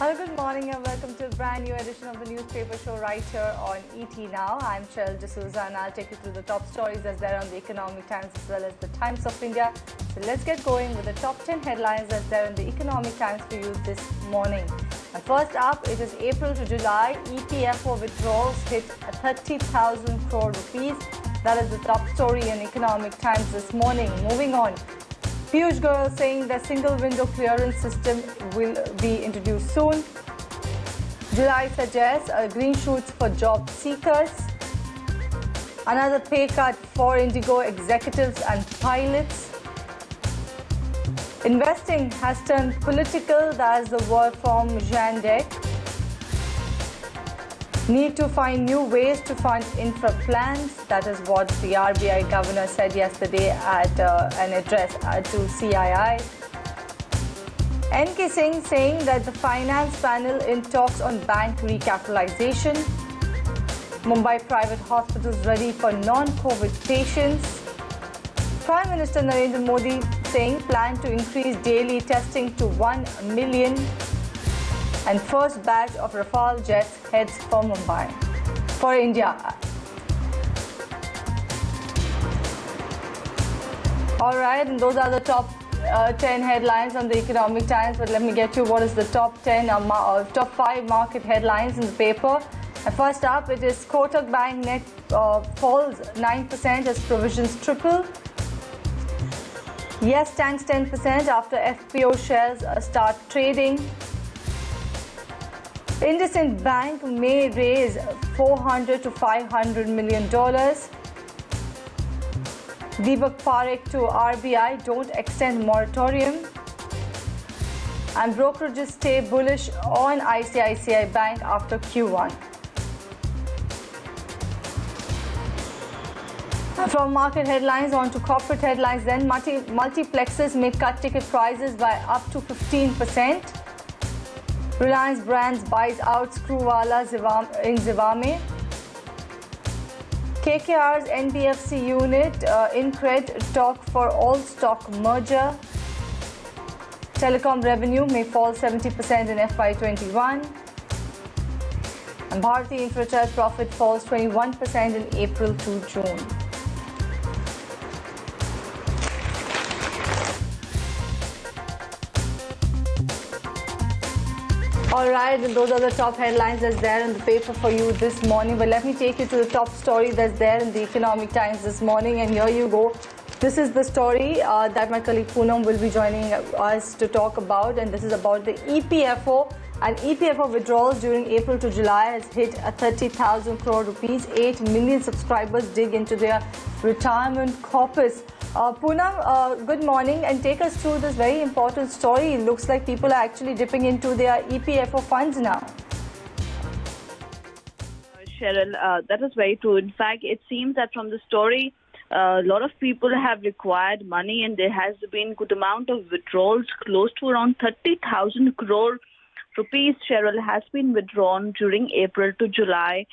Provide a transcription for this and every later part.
Hello, good morning and welcome to a brand new edition of the newspaper show right here on ET Now. I'm Cheryl D'Souza and I'll take you through the top stories as they're on the Economic Times as well as the Times of India. So let's get going with the top 10 headlines as they're in the Economic Times for you this morning. And first up, it is April to July. EPFO withdrawals hit 30,000 crore rupees. That is the top story in Economic Times this morning. Moving on. Piyush Goyal saying the single window clearance system will be introduced soon. July suggests green shoots for job seekers. Another pay cut for Indigo executives and pilots. Investing has turned political, that is the word from Zhandek. Need to find new ways to fund infra plans. That is what the RBI governor said yesterday at an address to CII. K Singh saying that the finance panel in talks on bank recapitalization. Mumbai private hospitals ready for non-COVID patients. Prime Minister Narendra Modi saying plan to increase daily testing to 1 million. And first batch of Rafale jets heads for Mumbai, for India. All right, and those are the top 10 headlines on the Economic Times. But let me get you what is the top 10 top 5 market headlines in the paper. And first up, it is Kotak Bank net falls 9% as provisions triple. Yes tanks 10% after FPO shares start trading. IndusInd Bank may raise $400 to $500 million. Deepak Parekh to RBI, don't extend moratorium. And brokerages stay bullish on ICICI Bank after Q1. From market headlines on to corporate headlines, then multiplexes may cut ticket prices by up to 15%. Reliance Brands buys out Screwwala in Zivame. KKRs NBFC unit Incred talk for all-stock merger. Telecom revenue may fall 70% in FY21. And Bharti Infratel profit falls 21% in April to June. All right, and those are the top headlines that's there in the paper for you this morning. But let me take you to the top story that's there in the Economic Times this morning. And here you go. This is the story that my colleague Poonam will be joining us to talk about. And this is about the EPFO. And EPFO withdrawals during April to July has hit 30,000 crore rupees. 8 million subscribers dig into their retirement corpus. Poonam, good morning, and take us through this very important story. It looks like people are actually dipping into their EPFO funds now. Cheryl, that is very true. In fact, it seems that from the story, a lot of people have required money, and there has been a good amount of withdrawals, close to around 30,000 crore rupees, Cheryl, has been withdrawn during April to July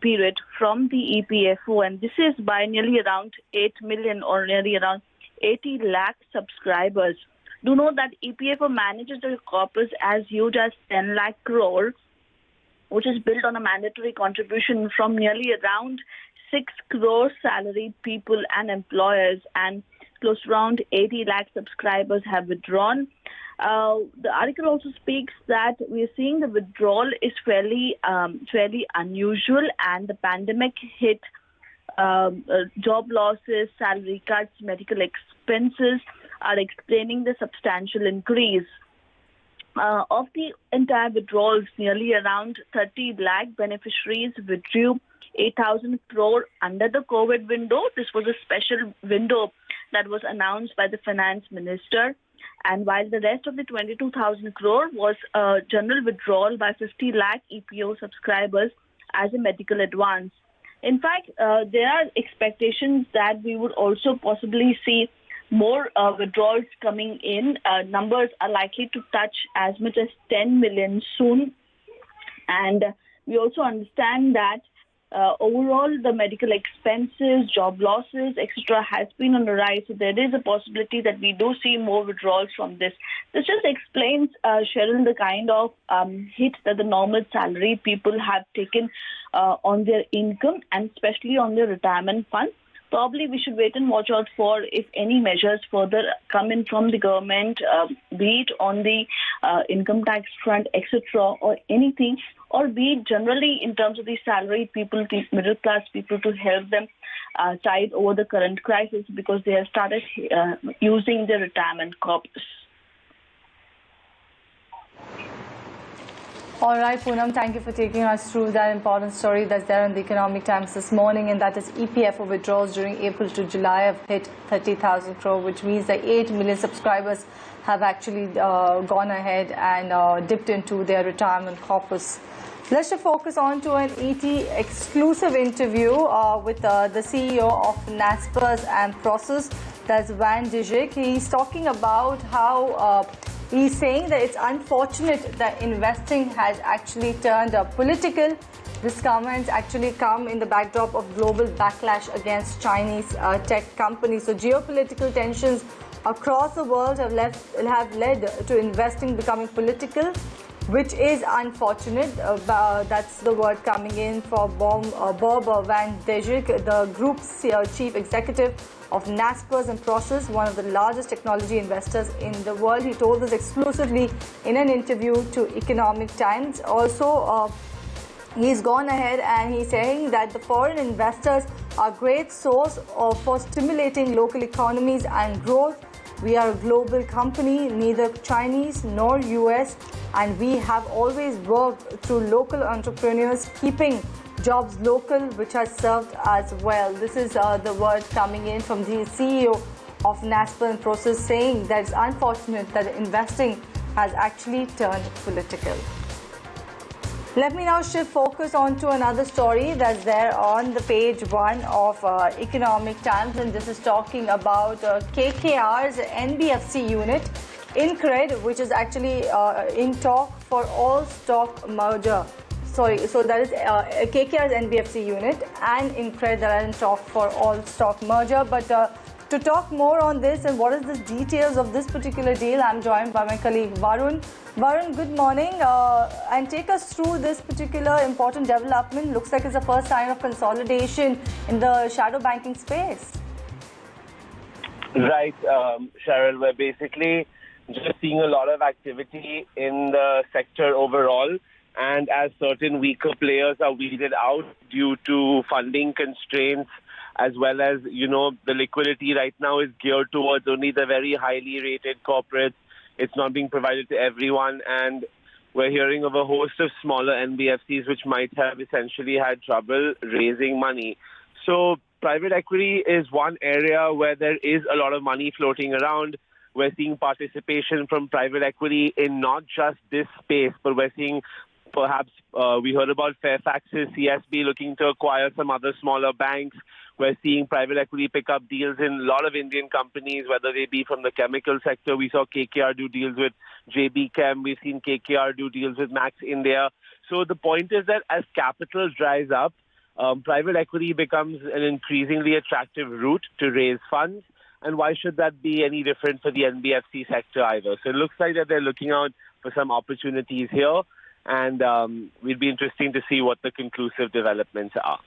period from the EPFO, and this is by nearly around 8 million or nearly around 80 lakh subscribers. Do know that EPFO manages the corpus as huge as 10 lakh crore, which is built on a mandatory contribution from nearly around 6 crore salaried people and employers, and close to around 80 lakh subscribers have withdrawn. The article also speaks that we are seeing the withdrawal is fairly unusual, and the pandemic hit job losses, salary cuts, medical expenses are explaining the substantial increase. Of the entire withdrawals, nearly around 30 lakh beneficiaries withdrew 8,000 crore under the COVID window. This was a special window that was announced by the finance minister. And while the rest of the 22,000 crore was a general withdrawal by 50 lakh EPO subscribers as a medical advance. In fact, there are expectations that we would also possibly see more withdrawals coming in. Numbers are likely to touch as much as 10 million soon. And we also understand that overall the medical expenses, job losses, etc. has been on the rise. So there is a possibility that we do see more withdrawals from this. This just explains, Cheryl, the kind of hit that the normal salary people have taken on their income and especially on their retirement funds. Probably we should wait and watch out for if any measures further come in from the government, be it on the income tax front, etc., or anything, or be it generally in terms of the salaried people, the middle class people, to help them tide over the current crisis because they have started using their retirement corpus. All right, Poonam, thank you for taking us through that important story that's there in the Economic Times this morning, and that is EPFO withdrawals during April to July have hit 30,000 crore, which means that 8 million subscribers have actually gone ahead and dipped into their retirement corpus. Let's just focus on to an ET exclusive interview with the CEO of Naspers and Process, that's Van Dijk. He's talking about how he's saying that it's unfortunate that investing has actually turned political. This comments actually come in the backdrop of global backlash against Chinese tech companies. So geopolitical tensions across the world have led to investing becoming political, which is unfortunate. That's the word coming in for Bob Van Dijk, the group's chief executive of Naspers and Process, one of the largest technology investors in the world. He told this exclusively in an interview to Economic Times. Also, he's gone ahead and he's saying that the foreign investors are a great source for stimulating local economies and growth. We are a global company, neither Chinese nor US, and we have always worked through local entrepreneurs, keeping jobs local, which has served as well. This is the word coming in from the CEO of Naspers and Process, saying that it's unfortunate that investing has actually turned political. Let me now shift focus on to another story that's there on the page 1 of Economic Times, and this is talking about KKR's NBFC unit, Incred, which is actually in talk for all stock merger. So that is KKR's NBFC unit and Incred that are in talk for all stock merger. But to talk more on this and what is the details of this particular deal, I'm joined by my colleague Varun. Varun, good morning, and take us through this particular important development. Looks like it's the first sign of consolidation in the shadow banking space. Right, Cheryl, we're basically just seeing a lot of activity in the sector overall. And as certain weaker players are weeded out due to funding constraints, as well as, the liquidity right now is geared towards only the very highly rated corporates. It's not being provided to everyone. And we're hearing of a host of smaller NBFCs which might have essentially had trouble raising money. So private equity is one area where there is a lot of money floating around. We're seeing participation from private equity in not just this space, but we're seeing perhaps we heard about Fairfax's CSB looking to acquire some other smaller banks. We're seeing private equity pick up deals in a lot of Indian companies, whether they be from the chemical sector. We saw KKR do deals with JB Chem. We've seen KKR do deals with Max India. So the point is that as capital dries up, private equity becomes an increasingly attractive route to raise funds. And why should that be any different for the NBFC sector either? So it looks like that they're looking out for some opportunities here. And it'll be interesting to see what the conclusive developments are.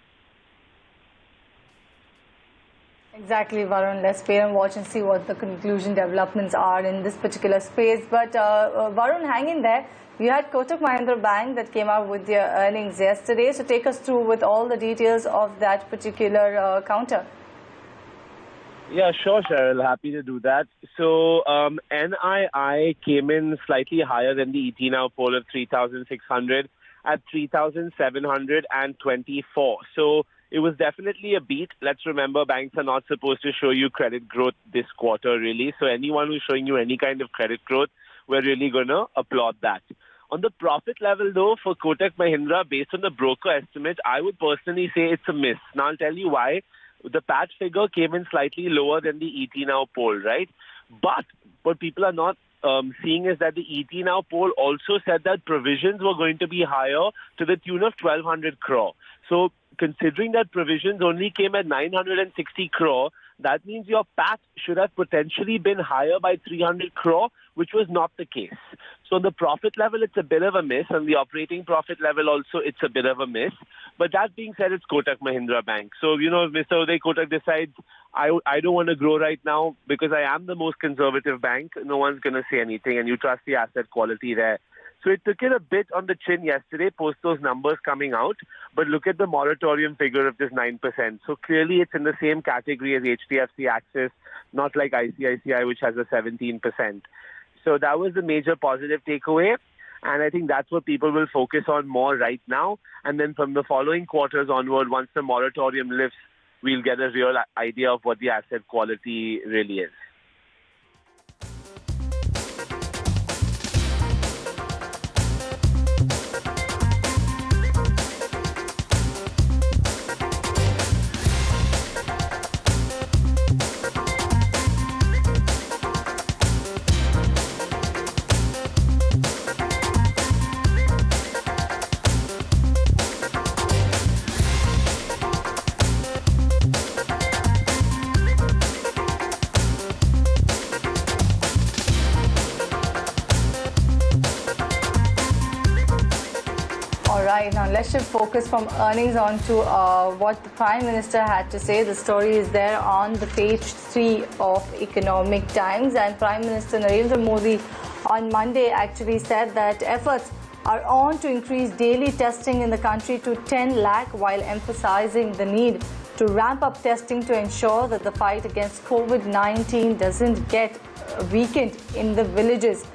Exactly, Varun. Let's wait and watch and see what the conclusion developments are in this particular space. But Varun, hang in there. You had Kotak Mahindra Bank that came out with their earnings yesterday. So take us through with all the details of that particular counter. Yeah, sure, Cheryl. Happy to do that. So NII came in slightly higher than the ET Now poll of 3,600 at 3,724. So it was definitely a beat. Let's remember, banks are not supposed to show you credit growth this quarter, really. So anyone who's showing you any kind of credit growth, we're really going to applaud that. On the profit level, though, for Kotak Mahindra, based on the broker estimate, I would personally say it's a miss. Now, I'll tell you why. The PAT figure came in slightly lower than the ET Now poll, right? But what people are not seeing is that the ET Now poll also said that provisions were going to be higher to the tune of 1,200 crore. So considering that provisions only came at 960 crore, that means your PAT should have potentially been higher by 300 crore, which was not the case. So the profit level, it's a bit of a miss, and the operating profit level also, it's a bit of a miss. But that being said, it's Kotak Mahindra Bank. So, if Mr. Uday Kotak decides, I don't want to grow right now because I am the most conservative bank, no one's going to say anything, and you trust the asset quality there. So it took it a bit on the chin yesterday, post those numbers coming out. But look at the moratorium figure of just 9%. So clearly it's in the same category as HDFC Axis, not like ICICI, which has a 17%. So that was the major positive takeaway. And I think that's what people will focus on more right now. And then from the following quarters onward, once the moratorium lifts, we'll get a real idea of what the asset quality really is. Right, now let's shift focus from earnings on to what the Prime Minister had to say. The story is there on the page 3 of Economic Times, and Prime Minister Narendra Modi on Monday actually said that efforts are on to increase daily testing in the country to 10 lakh while emphasizing the need to ramp up testing to ensure that the fight against COVID-19 doesn't get weakened in the villages.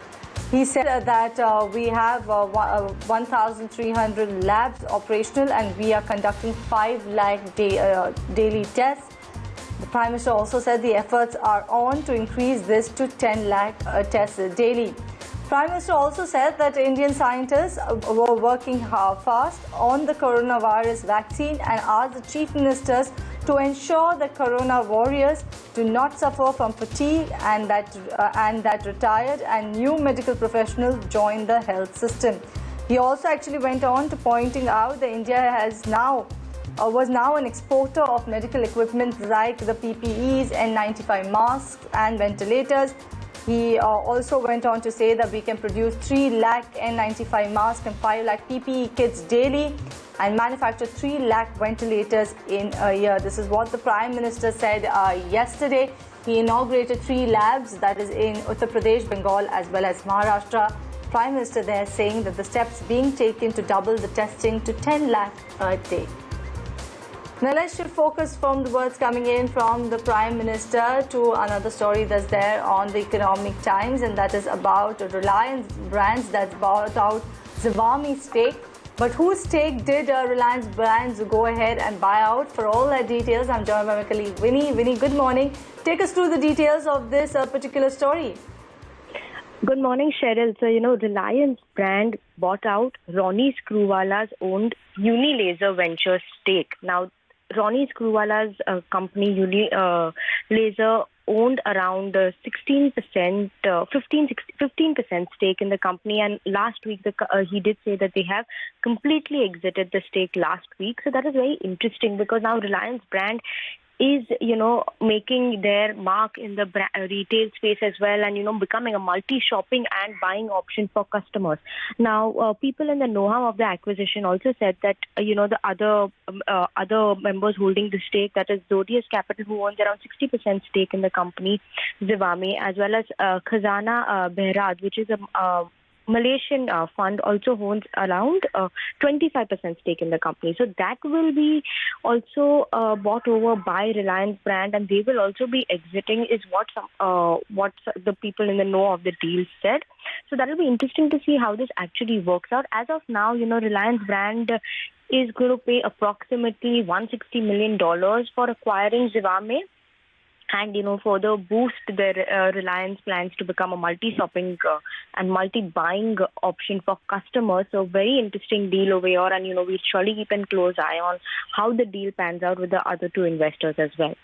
He said that we have 1,300 labs operational and we are conducting 5 lakh daily tests. The Prime Minister also said the efforts are on to increase this to 10 lakh tests daily. Prime Minister also said that Indian scientists were working fast on the coronavirus vaccine and asked the chief ministers to ensure that corona warriors do not suffer from fatigue and that retired and new medical professionals join the health system. He also actually went on to pointing out that India was now an exporter of medical equipment like the PPEs, N95 masks and ventilators. He also went on to say that we can produce 3 lakh N95 masks and 5 lakh PPE kits daily and manufacture 3 lakh ventilators in a year. This is what the Prime Minister said yesterday. He inaugurated 3 labs, that is in Uttar Pradesh, Bengal as well as Maharashtra. Prime Minister there saying that the steps being taken to double the testing to 10 lakh a day. Now let's shift focus from the words coming in from the Prime Minister to another story that's there on the Economic Times, and that is about Reliance Brands that's bought out Zivame stake. But whose stake did Reliance Brands go ahead and buy out? For all that details, I'm joined by my colleague Winnie. Winnie, good morning. Take us through the details of this particular story. Good morning, Cheryl. So, Reliance Brand bought out Ronnie Screwwala's owned Unilaser Ventures stake. Now, Ronnie Screwwala's company Unilaser owned around 15% stake in the company, and last week he did say that they have completely exited the stake last week. So that is very interesting because now Reliance Brand is, making their mark in the retail space as well, and, becoming a multi-shopping and buying option for customers. Now, people in the know-how of the acquisition also said that, the other members holding the stake, that is Zodius Capital, who owns around 60% stake in the company, Zivame, as well as Khazana Behrad, which is a Malaysian fund, also owns around 25% stake in the company. So that will be also bought over by Reliance Brand, and they will also be exiting, is what the people in the know of the deal said. So that will be interesting to see how this actually works out. As of now, Reliance Brand is going to pay approximately $160 million for acquiring Zivame, and further boost their Reliance plans to become a multi-shopping and multi-buying option for customers. So very interesting deal over here, and we'll surely keep a close eye on how the deal pans out with the other two investors as well.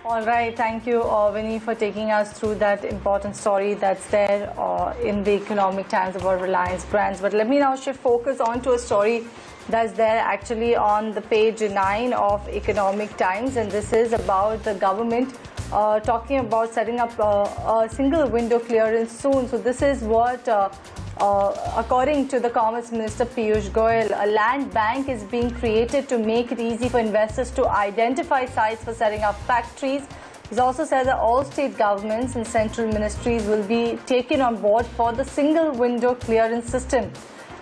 All right, thank you, Vinny, for taking us through that important story that's there in the Economic Times about Reliance Brands. But let me now shift focus onto a story that's there actually on the page 9 of Economic Times, and this is about the government talking about setting up a single window clearance soon. So this is what, according to the Commerce Minister Piyush Goyal, a land bank is being created to make it easy for investors to identify sites for setting up factories. He's also said that all state governments and central ministries will be taken on board for the single window clearance system.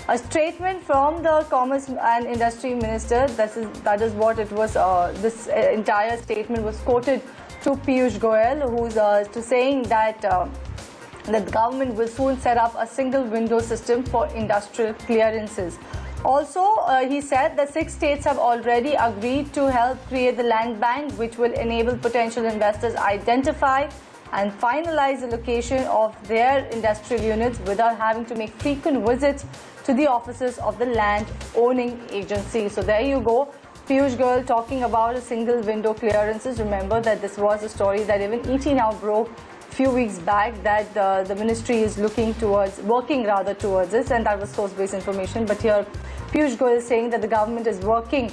A statement from the Commerce and Industry Minister, that is what it was, this entire statement was quoted to Piyush Goyal, who's saying that the government will soon set up a single window system for industrial clearances. Also, he said that 6 states have already agreed to help create the land bank, which will enable potential investors identify and finalize the location of their industrial units without having to make frequent visits to the offices of the land owning agency. So there you go. Piyush Goyal talking about a single window clearances. Remember that this was a story that even ET now broke a few weeks back, that the ministry is working towards this, and that was source-based information. But here Piyush Goyal is saying that the government is working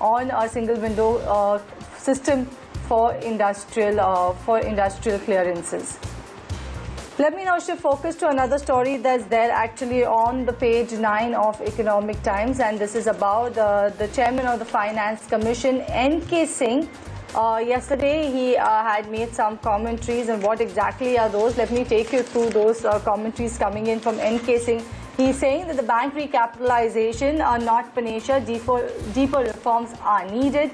on a single window system for industrial clearances. Let me now shift focus to another story that's there actually on the page 9 of Economic Times, and this is about the chairman of the Finance Commission, K Singh. Yesterday he had made some commentaries, and what exactly are those? Let me take you through those commentaries coming in from K Singh. He's saying that the bank recapitalization are not panacea, deeper reforms are needed.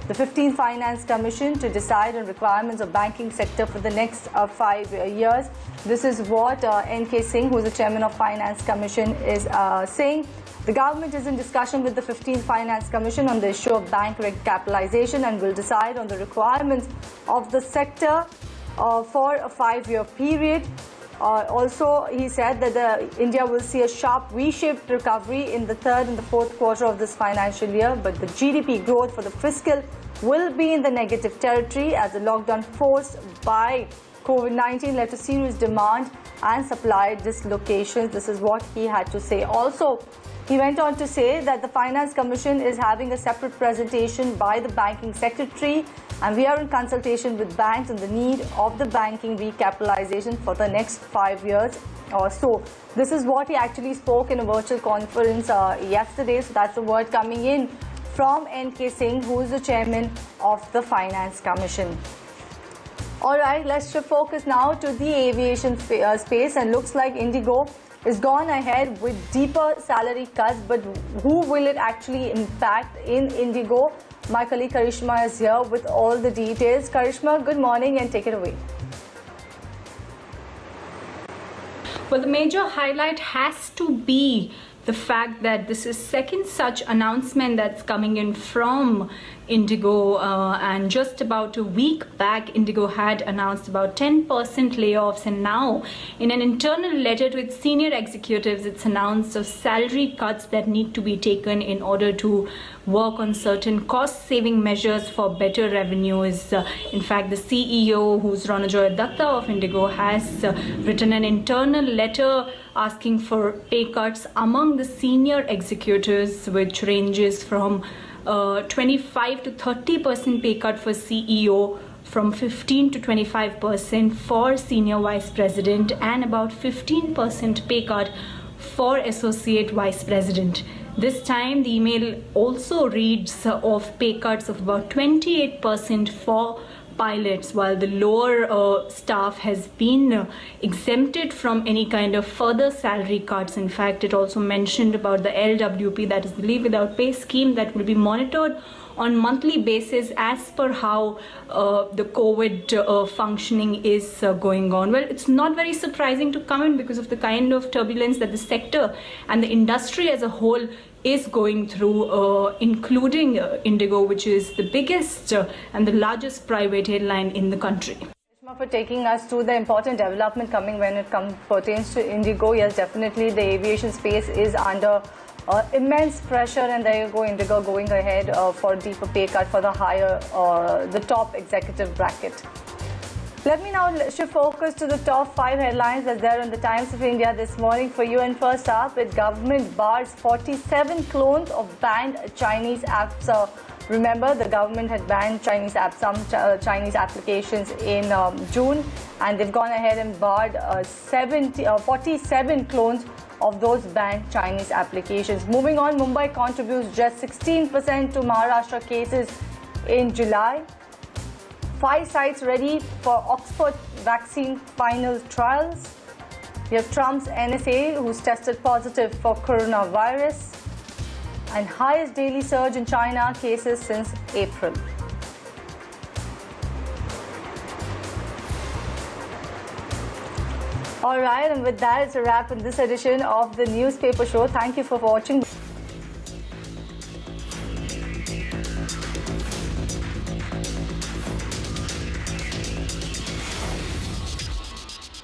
The 15th Finance Commission to decide on requirements of banking sector for the next 5 years. This is what K Singh, who is the chairman of Finance Commission, is saying. The government is in discussion with the 15th Finance Commission on the issue of bank recapitalization and will decide on the requirements of the sector for a 5-year period. Also, he said that India will see a sharp V-shaped recovery in the 3rd and the 4th quarter of this financial year, but the GDP growth for the fiscal will be in the negative territory as the lockdown forced by COVID-19 led to serious demand and supply dislocations. This is what he had to say. Also, he went on to say that the Finance Commission is having a separate presentation by the Banking Secretary, and we are in consultation with banks on the need of the banking recapitalization for the next 5 years or so. This is what he actually spoke in a virtual conference yesterday. So that's the word coming in from K Singh, who is the chairman of the Finance Commission. All right, let's shift focus now to the aviation space, and looks like Indigo is gone ahead with deeper salary cuts, but who will it actually impact in Indigo? My colleague Karishma is here with all the details. Karishma, good morning and take it away. Well, the major highlight has to be the fact that this is second such announcement that's coming in from Indigo, and just about a week back Indigo had announced about 10% layoffs, and now in an internal letter to its senior executives it's announced of salary cuts that need to be taken in order to work on certain cost saving measures for better revenues. In fact, the CEO, who's Ronojoy Datta of Indigo, has written an internal letter asking for pay cuts among the senior executives, which ranges from 25 to 30% pay cut for CEO, from 15 to 25% for senior vice president, and about 15% pay cut for associate vice president. This time the email also reads of pay cuts of about 28% for pilots, while the lower staff has been exempted from any kind of further salary cuts. In fact, it also mentioned about the LWP, that is the leave without pay scheme, that will be monitored on monthly basis as per how the COVID functioning is going on. Well, it's not very surprising to come in because of the kind of turbulence that the sector and the industry as a whole is going through, including Indigo, which is the biggest and the largest private airline in the country. For taking us through the important development coming when it pertains to Indigo. Yes, definitely the aviation space is under immense pressure, and there you go, Indigo going ahead for a deeper pay cut for the the top executive bracket. Let me now shift focus to the top 5 headlines that's there on the Times of India this morning for you. And first up, with government bars 47 clones of banned Chinese apps. Remember, the government had banned Chinese apps, some Chinese applications in June, and they've gone ahead and barred 47 clones of those banned Chinese applications. Moving on, Mumbai contributes just 16% to Maharashtra cases in July. 5 sites ready for Oxford vaccine final trials. We have Trump's NSA, who's tested positive for coronavirus, and highest daily surge in China cases since April. All right, and with that, it's a wrap in this edition of the newspaper show. Thank you for watching.